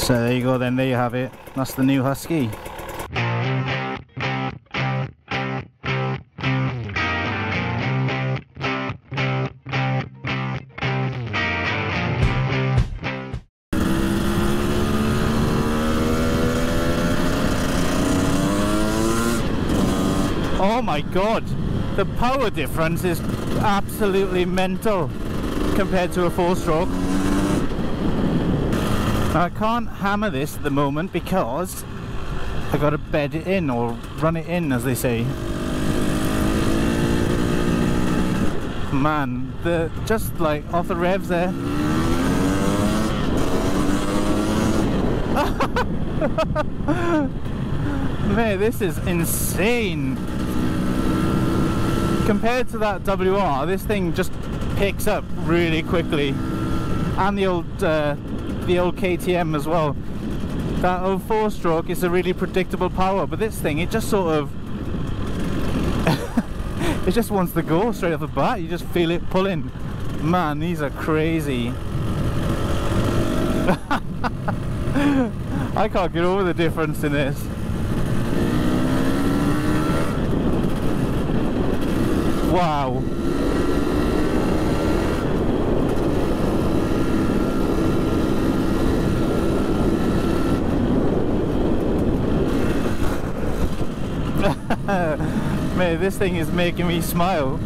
So there you go then, there you have it. That's the new Husky. Oh my god, the power difference is absolutely mental compared to a 4-stroke. Now I can't hammer this at the moment because I gotta bed it in, or run it in as they say. Man, just like off the revs there. Man, this is insane. Compared to that WR, this thing just picks up really quickly, and the old KTM as well. That old 4-stroke is a really predictable power, but this thing, it just sort of it just wants to go straight off the bat. You just feel it pulling. Man, these are crazy. I can't get over the difference in this. Wow. Man, this thing is making me smile.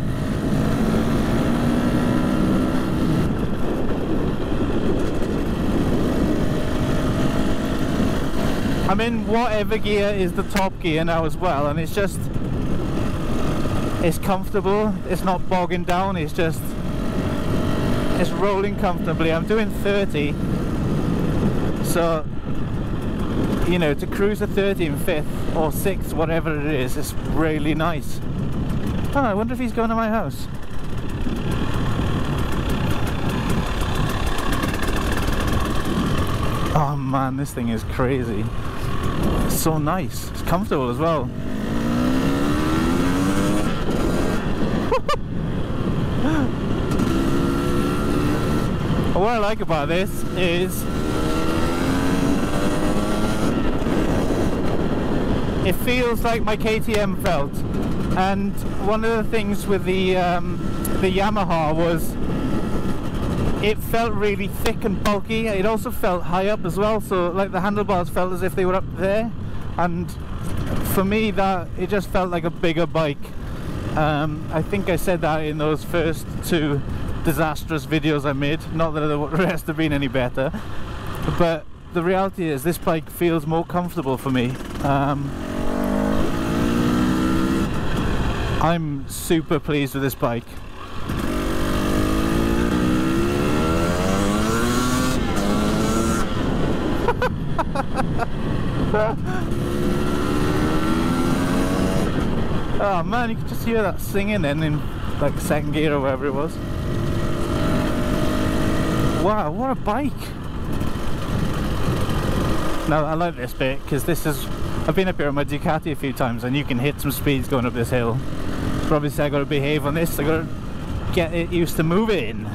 I'm in whatever gear is the top gear now as well, and it's just, it's comfortable, it's not bogging down, it's rolling comfortably. I'm doing 30, so you know, to cruise at 30 in 5th or 6th, whatever it is, it's really nice. Oh, I wonder if he's going to my house. Oh man, this thing is crazy. It's so nice, it's comfortable as well. What I like about this is it feels like my KTM felt, and one of the things with the Yamaha was it felt really thick and bulky. It also felt high up as well, so like the handlebars felt as if they were up there, and for me that it just felt like a bigger bike. I think I said that in those first 2 disastrous videos I made, not that the rest have been any better, but the reality is this bike feels more comfortable for me. I'm super pleased with this bike. Oh man, you can just hear that singing then in like 2nd gear or whatever it was. Wow, what a bike! Now I like this bit because this is, I've been up here on my Ducati a few times and you can hit some speeds going up this hill. So obviously I got to behave on this. I got to get it used to moving,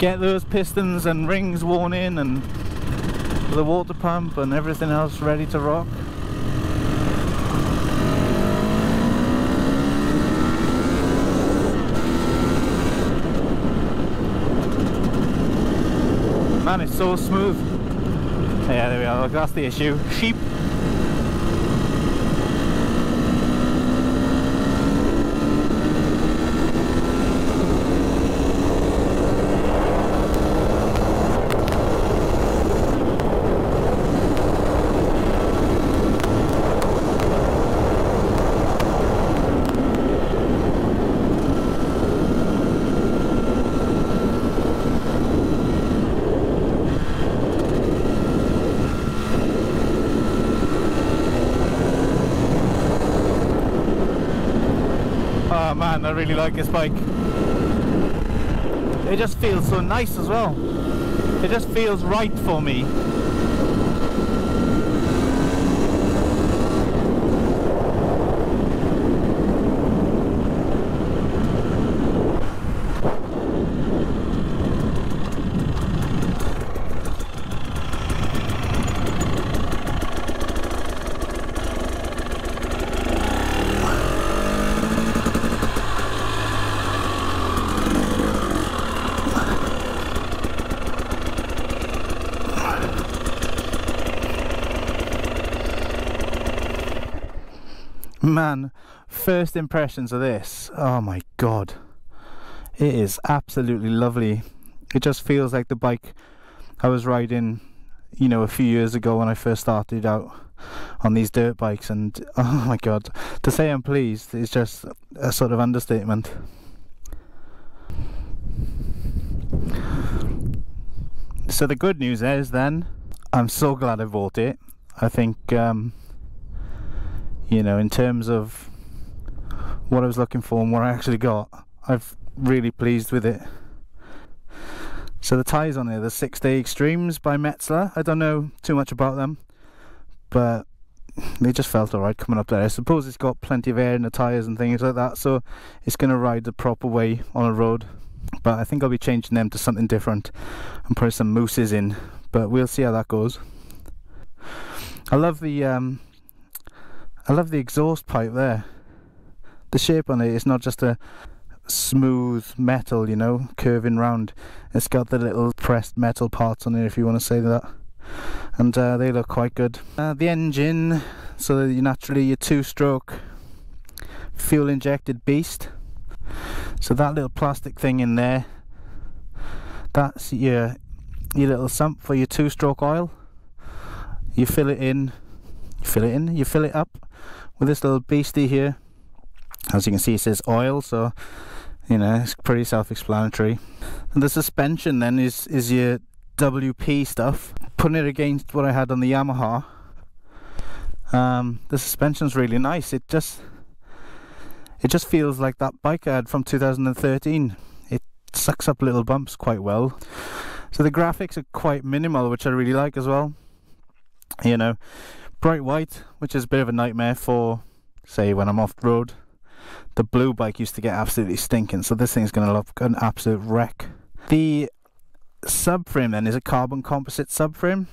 get those pistons and rings worn in, and the water pump and everything else ready to rock. Man, it's so smooth. Yeah, there we are. That's the issue. Sheep. Oh man, I really like this bike. It just feels so nice as well. It just feels right for me. Man, first impressions of this, oh my god, it is absolutely lovely. It just feels like the bike I was riding, you know, a few years ago when I first started out on these dirt bikes, and oh my god, to say I'm pleased is just a sort of understatement. So the good news is then, I'm so glad I bought it. I think you know, in terms of what I was looking for and what I actually got, I'm really pleased with it. So the tyres on here, the 6 Day Extremes by Metzeler. I don't know too much about them, but they just felt alright coming up there. I suppose it's got plenty of air in the tyres and things like that, so it's going to ride the proper way on a road. But I think I'll be changing them to something different and putting some mousses in, but we'll see how that goes. I love the exhaust pipe there. The shape on it is not just a smooth metal, you know, curving round. It's got the little pressed metal parts on it, if you want to say that, and they look quite good. The engine, so naturally your 2-stroke fuel injected beast. So that little plastic thing in there, that's your little sump for your 2-stroke oil. You fill it up with this little beastie here. As you can see, it says oil, so you know, it's pretty self-explanatory. And the suspension then is your WP stuff. Putting it against what I had on the Yamaha, the suspension's really nice. It just feels like that bike I had from 2013. It sucks up little bumps quite well. So the graphics are quite minimal, which I really like as well. You know, bright white, which is a bit of a nightmare for, say, when I'm off-road. The blue bike used to get absolutely stinking, so this thing's going to look an absolute wreck. The subframe then is a carbon composite subframe.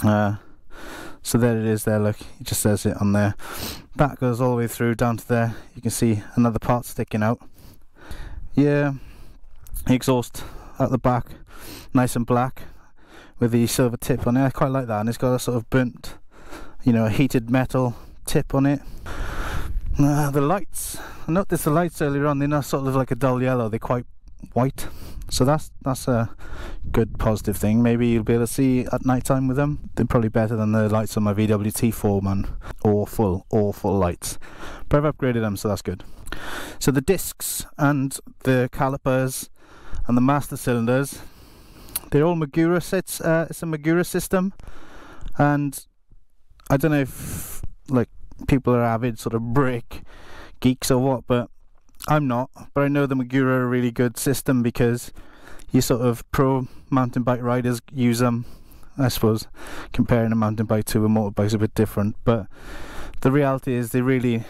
So there it is there, look, it just says it on there. That goes all the way through down to there. You can see another part sticking out. Yeah, exhaust at the back, nice and black with the silver tip on it. I quite like that, and it's got a sort of burnt, you know, a heated metal tip on it. The lights, I noticed the lights earlier on, they're not sort of like a dull yellow, they're quite white, so that's a good positive thing. Maybe you'll be able to see at night time with them. They're probably better than the lights on my VW T4, man. Awful lights, but I've upgraded them, so that's good. So the discs and the calipers and the master cylinders, they're all Magura sets. It's a Magura system, and I don't know if like people are avid sort of brake geeks or what, but I'm not. But I know the Magura are a really good system because you sort of pro mountain bike riders use them. I suppose comparing a mountain bike to a motorbike is a bit different, but the reality is they're really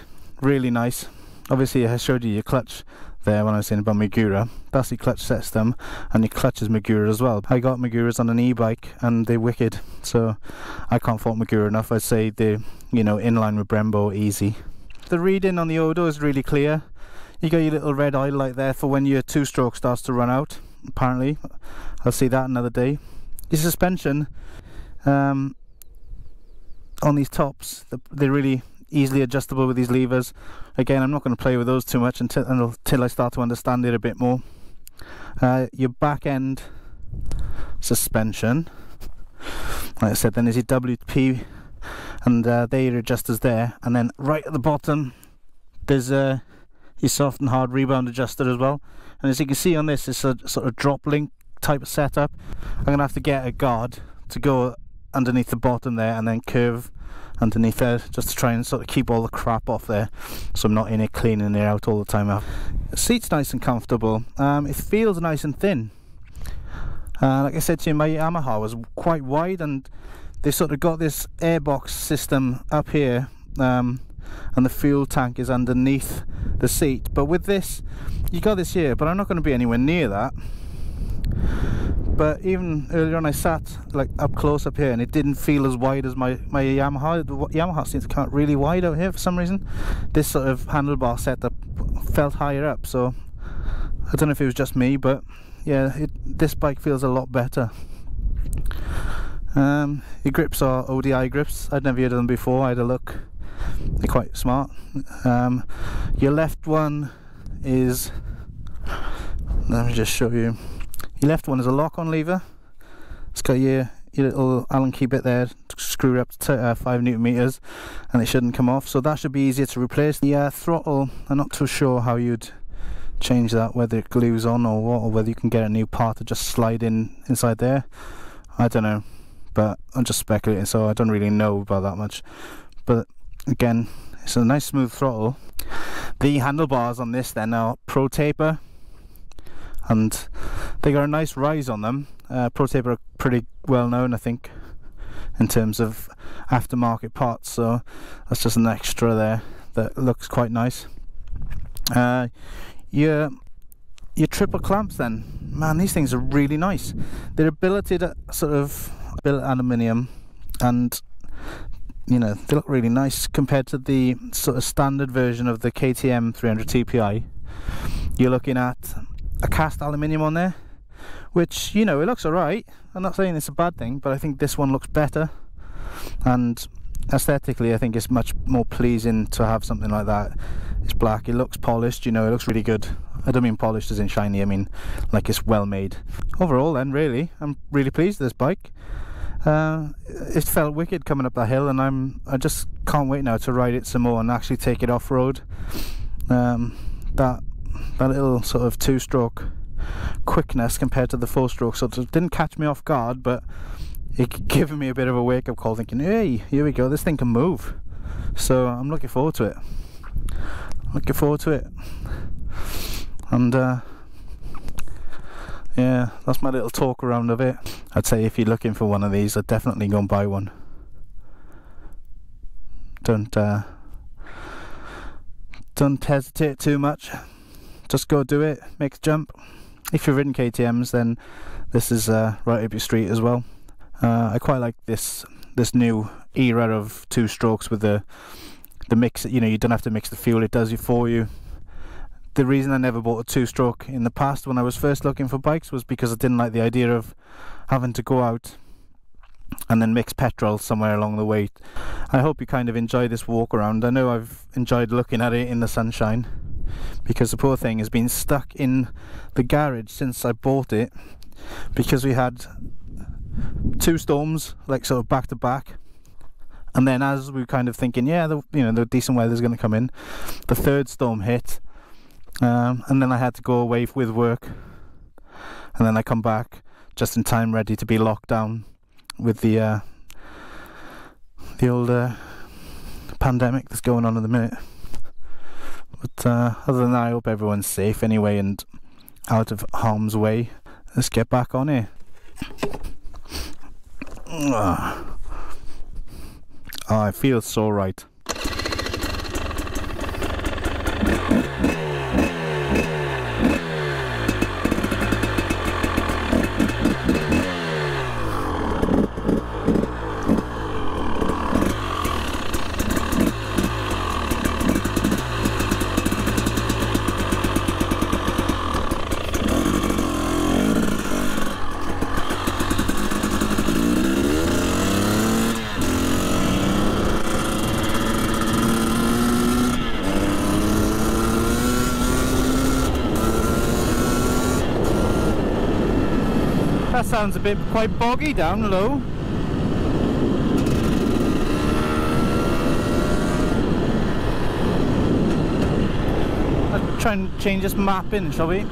nice. Obviously I showed you your clutch there when I was saying about Magura. That's the clutch system, and your clutch is Magura as well. I got Maguras on an e-bike and they're wicked, so I can't fault Magura enough. I'd say they're, you know, in line with Brembo, easy. The reading on the Odo is really clear. You got your little red oil light there for when your 2-stroke starts to run out, apparently. I'll see that another day. Your suspension on these tops, they're really easily adjustable with these levers. Again, I'm not going to play with those too much until I start to understand it a bit more. Your back end suspension, like I said, then is your WP, and they are adjusters there, and then right at the bottom there's your soft and hard rebound adjuster as well. And as you can see on this, it's a sort of drop link type of setup. I'm going to have to get a guard to go underneath the bottom there and then curve underneath there, just to try and sort of keep all the crap off there, so I'm not in it cleaning it out all the time. The seat's nice and comfortable. It feels nice and thin. Like I said to you, my Yamaha was quite wide, and they sort of got this airbox system up here, and the fuel tank is underneath the seat. But with this, you got this here, but I'm not going to be anywhere near that. But even earlier on, I sat like up close up here, and it didn't feel as wide as my Yamaha. The Yamaha seems to come out really wide out here for some reason. This sort of handlebar setup felt higher up, so I don't know if it was just me, but yeah, this bike feels a lot better. Your grips are ODI grips. I'd never heard of them before. I had a look They're quite smart. Your left one is, let me just show you. Your left one is a lock-on lever. It's got your little Allen key bit there, screwed up to 5 Newton meters, and it shouldn't come off, so that should be easier to replace. The throttle, I'm not too sure how you'd change that, whether it glues on or what, or whether you can get a new part to just slide inside there. I don't know, but I'm just speculating, so I don't really know about that much. But again, it's a nice smooth throttle. The handlebars on this then are Pro Taper, and they got a nice rise on them. Pro Taper are pretty well known, I think, in terms of aftermarket parts, so that's just an extra there that looks quite nice. Your triple clamps then, man, these things are really nice. They're ability to sort of built aluminium, and you know, they look really nice compared to the sort of standard version of the KTM 300 TPI. You're looking at a cast aluminium on there, which, you know, it looks alright. I'm not saying it's a bad thing, but I think this one looks better, and aesthetically I think it's much more pleasing to have something like that. It's black, it looks polished, you know, it looks really good. I don't mean polished as in shiny, I mean like it's well made. Overall then, really, I'm really pleased with this bike. It felt wicked coming up that hill, and I just can't wait now to ride it some more and actually take it off-road. That little sort of 2-stroke quickness compared to the 4-stroke sort of didn't catch me off guard, but it gave me a bit of a wake-up call, thinking, hey, here we go, this thing can move. So I'm looking forward to it. And yeah, that's my little talk around of it. I'd say if you're looking for one of these, I'd definitely go and buy one. Don't hesitate too much. Just go do it, make the jump. If you've ridden KTMs, then this is right up your street as well. I quite like this new era of 2-strokes with the mix. You know, you don't have to mix the fuel, it does it for you. The reason I never bought a 2-stroke in the past when I was first looking for bikes was because I didn't like the idea of having to go out and then mix petrol somewhere along the way. I hope you kind of enjoy this walk around. I know I've enjoyed looking at it in the sunshine, because the poor thing has been stuck in the garage since I bought it, because we had 2 storms like sort of back to back, and then as we were kind of thinking, yeah, the decent weather's going to come in, the 3rd storm hit. And then I had to go away with work, and then I come back just in time, ready to be locked down with the old pandemic that's going on at the minute. But other than that, I hope everyone's safe anyway and out of harm's way. Let's get back on here. Oh, I feel so right. That sounds a bit quite boggy down low. Let's try and change this map in, shall we?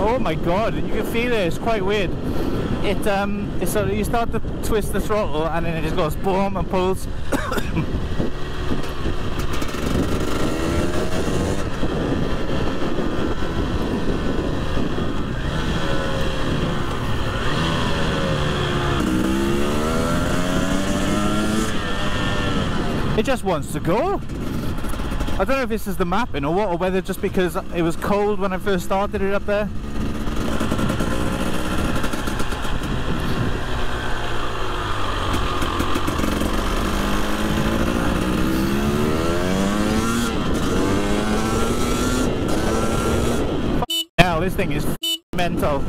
Oh my god, and you can feel it, it's quite weird. It's sort of, you start to twist the throttle and then it just goes boom and pulls. It just wants to go. I don't know if this is the mapping or what, or whether just because it was cold when I first started it up there. Now this thing is mental.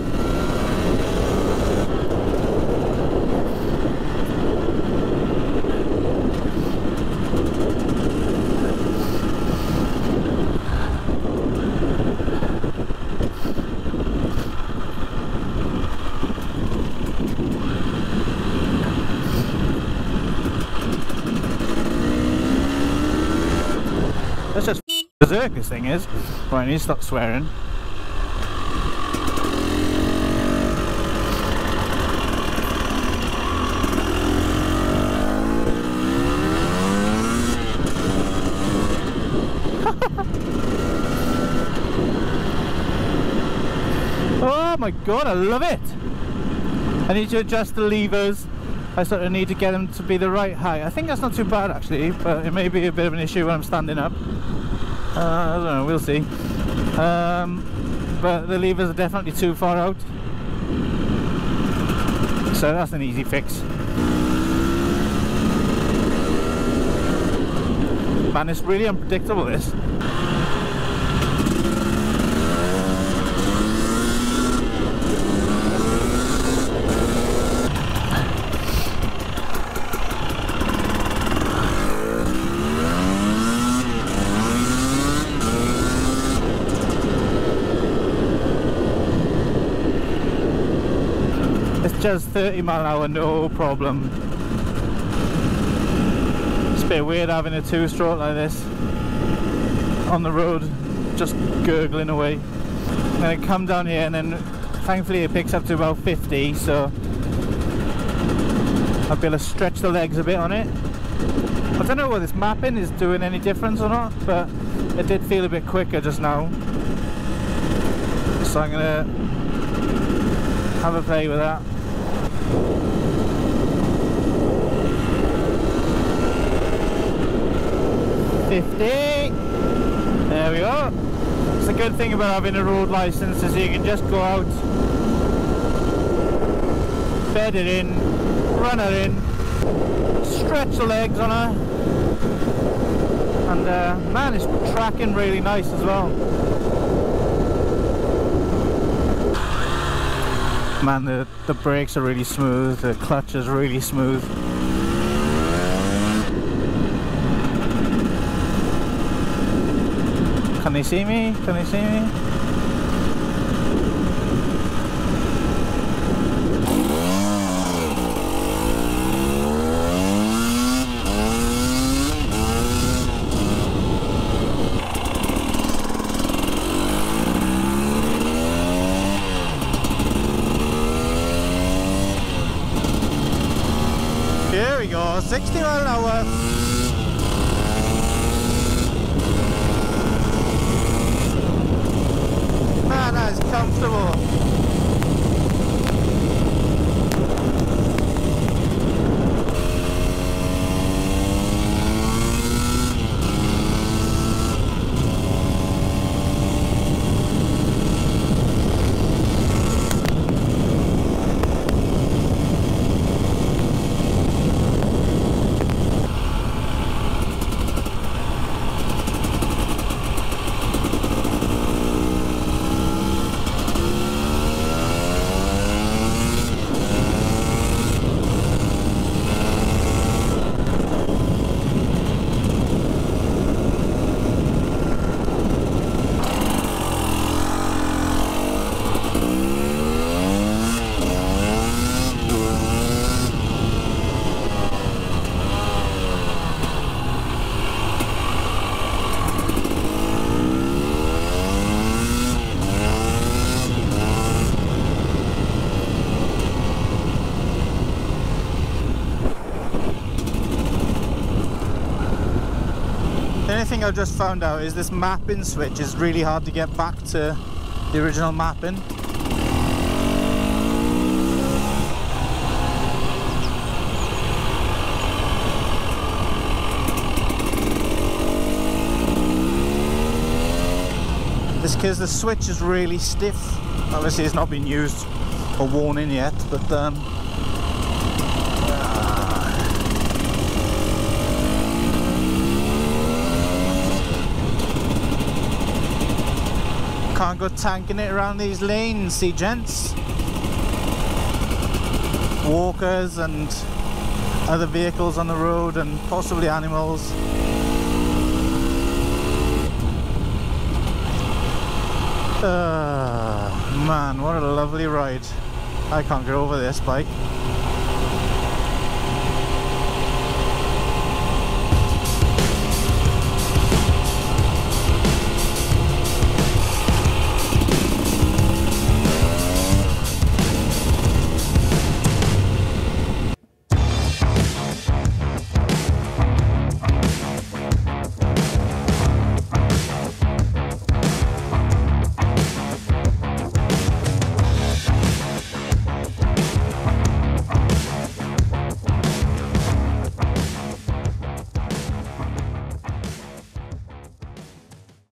That's just berserk this thing is. Right, I need to stop swearing. Oh my god, I love it! I need to adjust the levers. I sort of need to get them to be the right height. I think that's not too bad actually, but it may be a bit of an issue when I'm standing up. I don't know, we'll see. But the levers are definitely too far out. So that's an easy fix. Man, it's really unpredictable this. Just 30 mile an hour, no problem. It's a bit weird having a two-stroke like this on the road, just gurgling away. And then I come down here and then thankfully it picks up to about 50, so I'll be able to stretch the legs a bit on it. I don't know whether this mapping is doing any difference or not, but it did feel a bit quicker just now. So I'm gonna have a play with that. 50. There we go. It's a good thing about having a road license is you can just go out, bed it in, run her in, stretch the legs on her, and man, it's tracking really nice as well. Man, the brakes are really smooth, the clutch is really smooth. Can they see me? Can they see me? Here we go, 60 mile an hour. Man, that is comfortable. The only thing I've just found out is this mapping switch is really hard to get back to the original mapping. because the switch is really stiff. Obviously it's not been used or worn in yet, but can't go tanking it around these lanes, see gents? Walkers and other vehicles on the road and possibly animals. Man, what a lovely ride. I can't get over this bike.